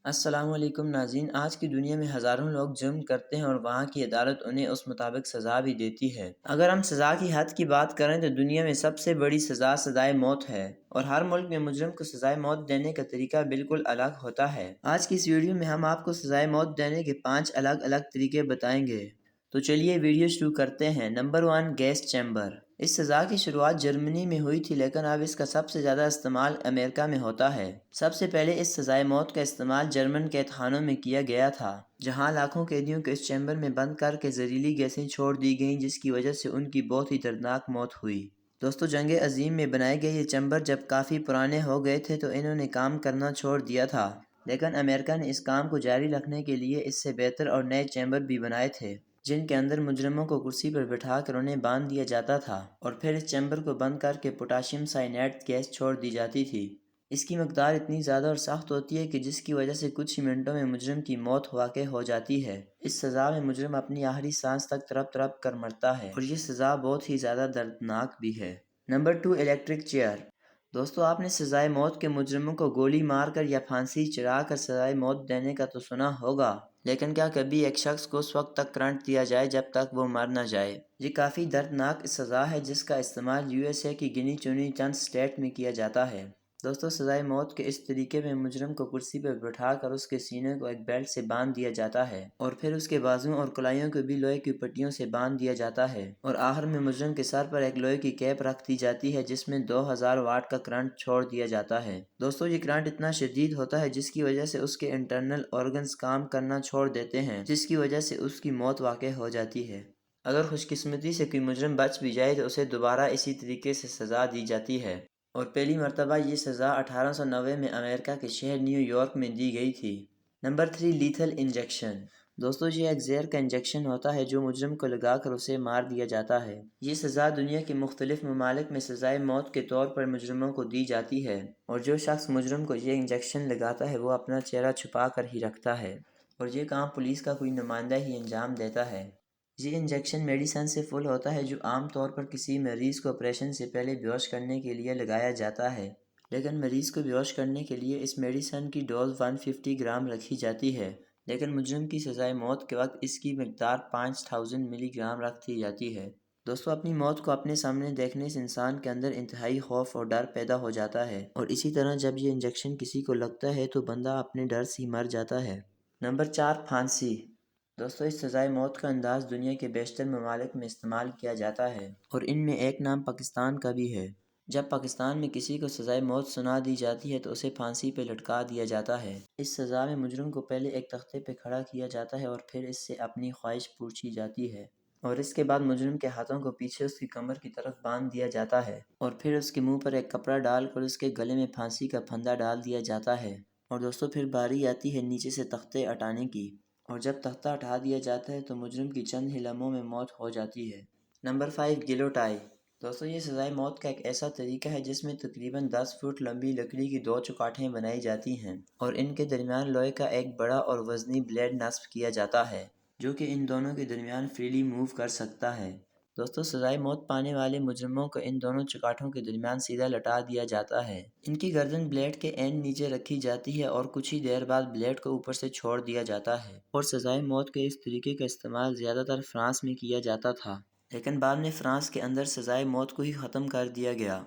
السلام علیکم ناظرین، آج کی دنیا میں ہزاروں لوگ جرم کرتے ہیں اور وہاں کی عدالت انہیں اس مطابق سزا بھی دیتی ہے۔ اگر ہم سزا کی حد کی بات کریں تو دنیا میں سب سے بڑی سزا سزائے موت ہے، اور ہر ملک میں مجرم کو سزائے موت دینے کا طریقہ بالکل الگ ہوتا ہے۔ آج کی اس ویڈیو میں ہم آپ کو سزائے موت دینے کے 5 الگ الگ طریقے بتائیں گے۔ تو چلیے ویڈیو شروع کرتے ہیں۔ Number 1، gas chamber. اس سزا کی شروعات جرمنی میں ہوئی تھی، لیکن اب اس کا سب سے زیادہ استعمال امریکہ میں ہوتا ہے۔ سب سے پہلے اس سزائے موت کا استعمال جرمن قید خانوں میں کیا گیا تھا، جہاں لاکھوں قیدیوں کو اس چیمبر میں بند کر کے زہریلی گیسیں چھوڑ دی گئیں، جس کی وجہ سے ان کی بہت ہی دردناک موت ہوئی۔ دوستو، جنگ عظیم میں بنائے گئے یہ چیمبر جب کافی پرانے ہو گئے تھے تو انہوں نے کام کرنا چھوڑ دیا تھا، لیکن امریکہ نے اس کام کو جاری رکھنے کے لیے اس سے بہتر اور نئے چیمبر بھی بنائے تھے، جن کے اندر مجرموں کو کرسی پر بٹھا کر انہیں باندھ دیا جاتا تھا، اور پھر اس چیمبر کو بند کر کے پوٹاشیم سائنائڈ گیس چھوڑ دی جاتی تھی۔ اس کی مقدار اتنی زیادہ اور سخت ہوتی ہے کہ جس کی وجہ سے کچھ ہی منٹوں میں مجرم کی موت واقع ہو جاتی ہے۔ اس سزا میں مجرم اپنی آخری سانس تک تڑپ تڑپ کر مرتا ہے، اور یہ سزا بہت ہی زیادہ دردناک بھی ہے۔ Number 2، electric chair. دوستو، آپ نے سزائے موت کے مجرموں کو گولی مار کر یا پھانسی چڑھا کر سزائے موت دینے کا تو سنا ہوگا، لیکن کیا کبھی ایک شخص کو اس وقت تک کرنٹ دیا جائے جب تک وہ مر نہ جائے؟ یہ کافی دردناک سزا ہے جس کا استعمال USA کی گنی چنی چند اسٹیٹ میں کیا جاتا ہے۔ دوستو، سزائے موت کے اس طریقے میں مجرم کو کرسی پر بٹھا کر اس کے سینے کو ایک بیلٹ سے باندھ دیا جاتا ہے، اور پھر اس کے بازوؤں اور کلائیوں کو بھی لوہے کی پٹیوں سے باندھ دیا جاتا ہے، اور آخر میں مجرم کے سر پر ایک لوہے کی کیپ رکھ دی جاتی ہے جس میں 2000 واٹ کا کرنٹ چھوڑ دیا جاتا ہے۔ دوستو، یہ کرنٹ اتنا شدید ہوتا ہے جس کی وجہ سے اس کے انٹرنل آرگنز کام کرنا چھوڑ دیتے ہیں، جس کی وجہ سے اس کی موت واقع ہو جاتی ہے۔ اگر خوش قسمتی سے کوئی مجرم بچ بھی جائے تو اسے دوبارہ اسی طریقے سے سزا دی جاتی ہے، اور پہلی مرتبہ یہ سزا 1890 میں امریکہ کے شہر نیو یارک میں دی گئی تھی۔ Number 3، lethal injection. دوستو، یہ ایک زہر کا انجیکشن ہوتا ہے جو مجرم کو لگا کر اسے مار دیا جاتا ہے۔ یہ سزا دنیا کے مختلف ممالک میں سزائے موت کے طور پر مجرموں کو دی جاتی ہے، اور جو شخص مجرم کو یہ انجیکشن لگاتا ہے وہ اپنا چہرہ چھپا کر ہی رکھتا ہے، اور یہ کام پولیس کا کوئی نمائندہ ہی انجام دیتا ہے۔ یہ انجیکشن میڈیسن سے فل ہوتا ہے جو عام طور پر کسی مریض کو آپریشن سے پہلے بے ہوش کرنے کے لیے لگایا جاتا ہے، لیکن مریض کو بے ہوش کرنے کے لیے اس میڈیسن کی ڈوز 150 گرام رکھی جاتی ہے، لیکن مجرم کی سزائے موت کے وقت اس کی مقدار 5000 ملی گرام رکھ دی جاتی ہے۔ دوستو، اپنی موت کو اپنے سامنے دیکھنے سے انسان کے اندر انتہائی خوف اور ڈر پیدا ہو جاتا ہے، اور اسی طرح جب یہ انجیکشن کسی کو لگتا ہے تو بندہ اپنے ڈر سے ہی مر جاتا ہے۔ نمبر 4، پھانسی۔ دوستو، اس سزائے موت کا انداز دنیا کے بیشتر ممالک میں استعمال کیا جاتا ہے، اور ان میں ایک نام پاکستان کا بھی ہے۔ جب پاکستان میں کسی کو سزائے موت سنا دی جاتی ہے تو اسے پھانسی پہ لٹکا دیا جاتا ہے۔ اس سزا میں مجرم کو پہلے ایک تختے پہ کھڑا کیا جاتا ہے اور پھر اس سے اپنی خواہش پوچھی جاتی ہے، اور اس کے بعد مجرم کے ہاتھوں کو پیچھے اس کی کمر کی طرف باندھ دیا جاتا ہے، اور پھر اس کے منہ پر ایک کپڑا ڈال کر اس کے گلے میں پھانسی کا پھندا ڈال دیا جاتا ہے، اور دوستو پھر باری آتی ہے نیچے سے تختے ہٹانے کی، اور جب تختہ ہٹا دیا جاتا ہے تو مجرم کی چند ہی لمحوں میں موت ہو جاتی ہے۔ نمبر 5، گیلوٹائی۔ دوستو، یہ سزائے موت کا ایک ایسا طریقہ ہے جس میں تقریباً 10 فٹ لمبی لکڑی کی 2 چوکاٹیں بنائی جاتی ہیں، اور ان کے درمیان لوہے کا ایک بڑا اور وزنی بلیڈ نصب کیا جاتا ہے، جو کہ ان دونوں کے درمیان فریلی موو کر سکتا ہے۔ دوستو، سزائے موت پانے والے مجرموں کو ان دونوں چوکاٹوں کے درمیان سیدھا لٹا دیا جاتا ہے۔ ان کی گردن بلیڈ کے عین نیچے رکھی جاتی ہے، اور کچھ ہی دیر بعد بلیڈ کو اوپر سے چھوڑ دیا جاتا ہے، اور سزائے موت کے اس طریقے کا استعمال زیادہ تر فرانس میں کیا جاتا تھا، لیکن بعد میں فرانس کے اندر سزائے موت کو ہی ختم کر دیا گیا۔